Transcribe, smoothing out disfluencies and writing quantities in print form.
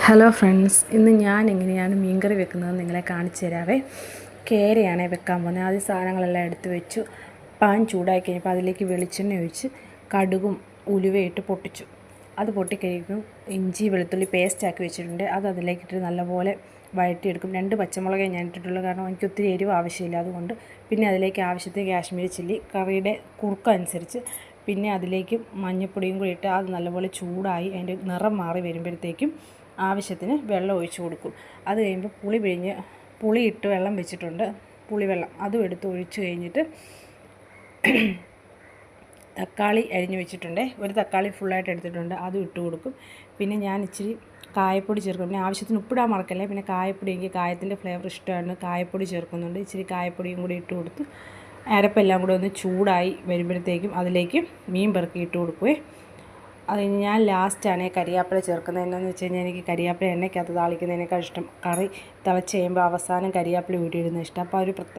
Hello friends, ഇന്ന് ഞാൻ എങ്ങനെയാണ് മീൻകറി വെക്കുന്നതെന്ന് നിങ്ങളെ കാണിച്ചു തരാവേ. കേരയാണ് വെക്കാൻ പോകുന്നത്. ആദ്യം സാധനങ്ങളെല്ലാം എടുത്ത് വെച്ചു. പാൻ ചൂടാക്കി കഴിഞ്ഞപ്പോൾ അതിലേക്ക് വെളിച്ചെണ്ണ ഒഴിച്ച് കടുകും ഉലുവയിട്ട് പൊട്ടിച്ചു. അത് പൊട്ടിക്കഴിയുമ്പോൾ ഇഞ്ചി വെളുത്തുള്ളി പേസ്റ്റാക്കി വെച്ചിട്ടുണ്ട്. അത് അതിലേക്കിട്ട് നല്ലപോലെ വഴറ്റിയെടുക്കും. 2 പച്ചമുളകേ ഞാൻ ഇട്ടിട്ടുള്ളൂ, കാരണം എനിക്ക് ഒത്തിരി എരിവ് ആവശ്യമില്ല, അതുകൊണ്ട്. പിന്നെ അതിലേക്ക് ആവശ്യത്തിന് കാശ്മീരി ചില്ലി, കറിയുടെ കുറുക്കനുസരിച്ച്. പിന്നെ അതിലേക്ക് മഞ്ഞൾപ്പൊടിയും കൂടി ഇട്ട് അത് നല്ലപോലെ ചൂടായി അതിൻ്റെ നിറം മാറി വരുമ്പോഴത്തേക്കും ആവശ്യത്തിന് വെള്ളം ഒഴിച്ച് കൊടുക്കും. അത് കഴിയുമ്പോൾ പുളിയിട്ട് വെള്ളം വെച്ചിട്ടുണ്ട്, പുളിവെള്ളം അതും എടുത്ത് ഒഴിച്ച് കഴിഞ്ഞിട്ട് തക്കാളി അരിഞ്ഞ് വെച്ചിട്ടുണ്ട്. ഒരു തക്കാളി ഫുള്ളായിട്ട് എടുത്തിട്ടുണ്ട്, അതും ഇട്ട് കൊടുക്കും. പിന്നെ ഞാൻ ഇച്ചിരി കായപ്പൊടി ചേർക്കും. പിന്നെ ആവശ്യത്തിന് ഉപ്പിടാൻ മറക്കല്ലേ. പിന്നെ കായപ്പൊടി, എനിക്ക് കായത്തിൻ്റെ ഫ്ലേവർ ഇഷ്ടമാണ്, കായപ്പൊടി ചേർക്കുന്നുണ്ട്. ഇച്ചിരി കായപ്പൊടിയും കൂടി ഇട്ട് കൊടുത്ത് അരപ്പെല്ലാം കൂടെ ഒന്ന് ചൂടായി വരുമ്പോഴത്തേക്കും അതിലേക്ക് മീൻ പെറുക്കി ഇട്ട് കൊടുക്കുവേ. അത് ഞാൻ ലാസ്റ്റാണ് കരിയാപ്പില ചേർക്കുന്നത്. എന്താണെന്ന് വെച്ച് കഴിഞ്ഞാൽ എനിക്ക് കരിയാപ്പില എണ്ണയ്ക്കകത്ത് താളിക്കുന്നതിനേക്കാൾ ഇഷ്ടം കറി തിളച്ച് കഴിയുമ്പോൾ അവസാനം കരിയാപ്പില ഊറ്റിയിടുന്നത് ഇഷ്ടം. അപ്പോൾ ഒരു